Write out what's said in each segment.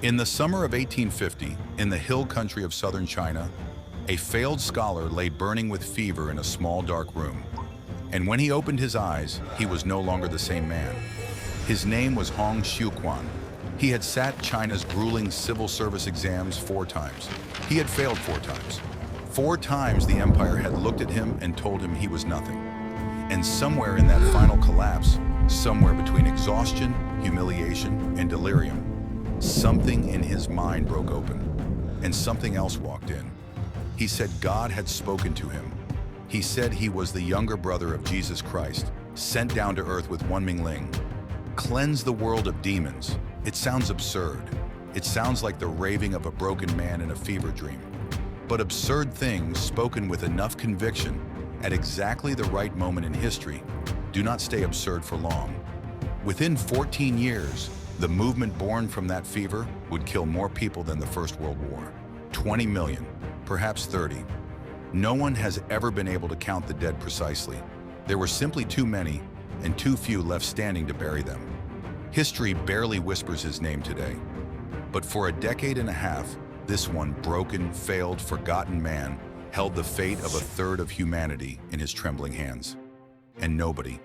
In the summer of 1850, in the hill country of southern China, a failed scholar lay burning with fever in a small dark room. And when he opened his eyes, he was no longer the same man. His name was Hong Xiuquan. He had sat China's grueling civil service exams 4 times. He had failed 4 times. 4 times the empire had looked at him and told him he was nothing. And somewhere in that final collapse, somewhere between exhaustion, humiliation, and delirium, something in his mind broke open, and something else walked in. He said God had spoken to him. He said he was the younger brother of Jesus Christ, sent down to earth with Wunming Ling. Cleanse the world of demons. It sounds absurd. It sounds like the raving of a broken man in a fever dream. But absurd things spoken with enough conviction at exactly the right moment in history do not stay absurd for long. Within 14 years, the movement born from that fever would kill more people than the First World War. 20 million, perhaps 30. No one has ever been able to count the dead precisely. There were simply too many and too few left standing to bury them. History barely whispers his name today. But for a decade and a half, this one broken, failed, forgotten man held the fate of a third of humanity in his trembling hands. And nobody,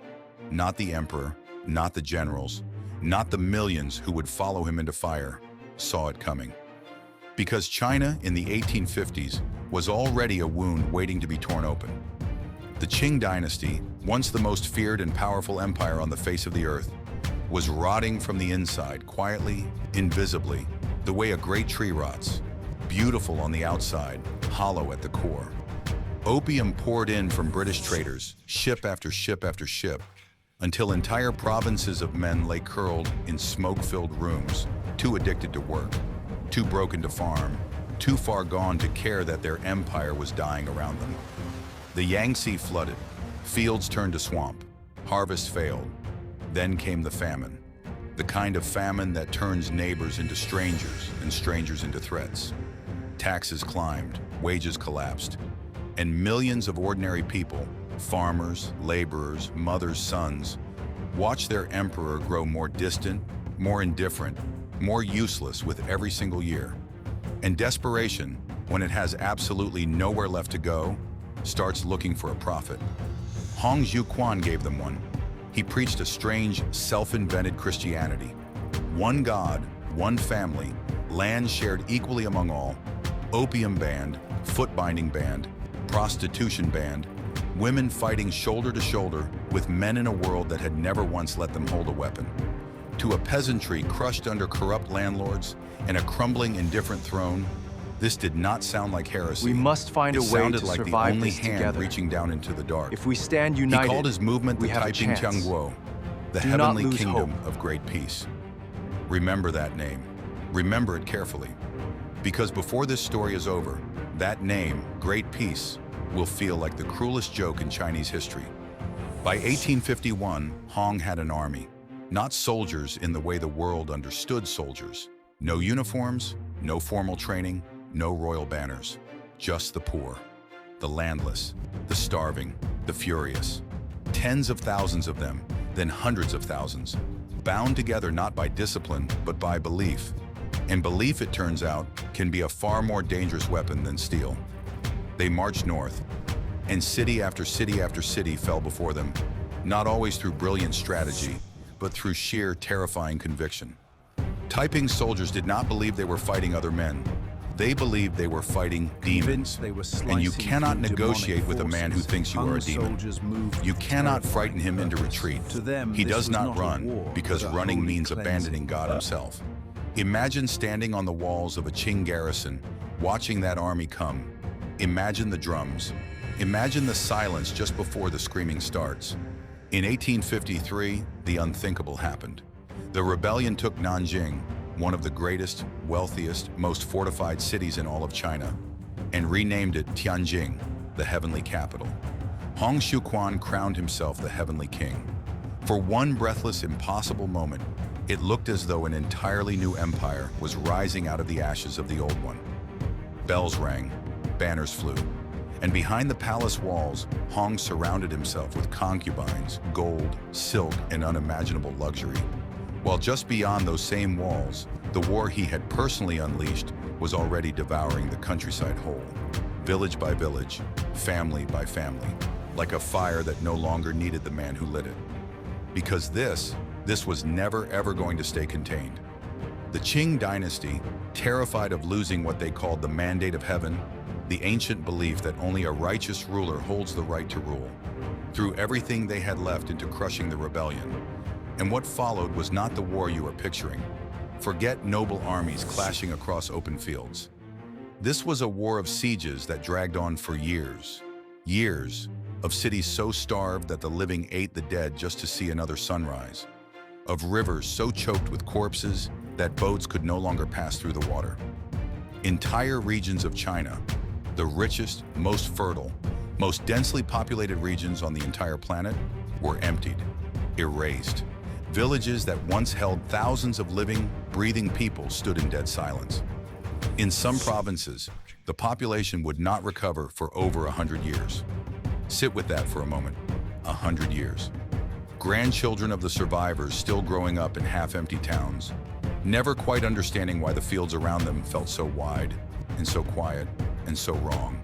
not the emperor, not the generals, not the millions who would follow him into fire, saw it coming. Because China in the 1850s was already a wound waiting to be torn open. The Qing dynasty, once the most feared and powerful empire on the face of the earth, was rotting from the inside, quietly, invisibly, the way a great tree rots, beautiful on the outside, hollow at the core. Opium poured in from British traders, ship after ship after ship, until entire provinces of men lay curled in smoke-filled rooms, too addicted to work, too broken to farm, too far gone to care that their empire was dying around them. The Yangtze flooded, fields turned to swamp, harvest failed. Then came the famine, the kind of famine that turns neighbors into strangers and strangers into threats. Taxes climbed, wages collapsed, and millions of ordinary people, farmers, laborers, mothers, sons, watched their emperor grow more distant, more indifferent, more useless with every single year. And desperation, when it has absolutely nowhere left to go, starts looking for a prophet. Hong Xiuquan gave them one. He preached a strange, self-invented Christianity. One God, one family, land shared equally among all, opium banned, foot-binding banned, prostitution banned, women fighting shoulder to shoulder with men in a world that had never once let them hold a weapon. To a peasantry crushed under corrupt landlords and a crumbling, indifferent throne, this did not sound like heresy. We must find a way to sounded like the survive only this hand together. reaching down into the dark. If we stand He united, called his movement the we have a Taiping chance. Tianguo, the Do not heavenly lose kingdom hope. of great peace. Remember that name. Remember it carefully. Because before this story is over, that name, Great Peace, will feel like the cruelest joke in Chinese history. By 1851, Hong had an army. Not soldiers in the way the world understood soldiers. No uniforms, no formal training, no royal banners. Just the poor, the landless, the starving, the furious. Tens of thousands of them, then hundreds of thousands, bound together not by discipline, but by belief. And belief, it turns out, can be a far more dangerous weapon than steel. They marched north, and city after city after city fell before them, not always through brilliant strategy, but through sheer terrifying conviction. Taiping soldiers did not believe they were fighting other men. They believed they were fighting demons. And you cannot negotiate with a man who thinks you are a demon. You cannot frighten him into retreat. He does not run, because running means abandoning God himself. Imagine standing on the walls of a Qing garrison, watching that army come. Imagine the drums. Imagine the silence just before the screaming starts. In 1853, the unthinkable happened. The rebellion took Nanjing, one of the greatest, wealthiest, most fortified cities in all of China, and renamed it Tianjin, the heavenly capital. Hong Xiuquan crowned himself the heavenly king. For one breathless, impossible moment, it looked as though an entirely new empire was rising out of the ashes of the old one. Bells rang, banners flew, and behind the palace walls, Hong surrounded himself with concubines, gold, silk, and unimaginable luxury. While just beyond those same walls, The war he had personally unleashed was already devouring the countryside whole, village by village, family by family, like a fire that no longer needed the man who lit it. Because this was never ever going to stay contained. The Qing dynasty, terrified of losing what they called the mandate of heaven, the ancient belief that only a righteous ruler holds the right to rule, threw everything they had left into crushing the rebellion. And what followed was not the war you are picturing. Forget noble armies clashing across open fields. This was a war of sieges that dragged on for years. Years of cities so starved that the living ate the dead just to see another sunrise. Of rivers so choked with corpses that boats could no longer pass through the water. Entire regions of China, the richest, most fertile, most densely populated regions on the entire planet, were emptied, erased. Villages that once held thousands of living, breathing people stood in dead silence. In some provinces, the population would not recover for over 100 years. Sit with that for a moment. 100 years. Grandchildren of the survivors still growing up in half-empty towns, never quite understanding why the fields around them felt so wide and so quiet and so wrong.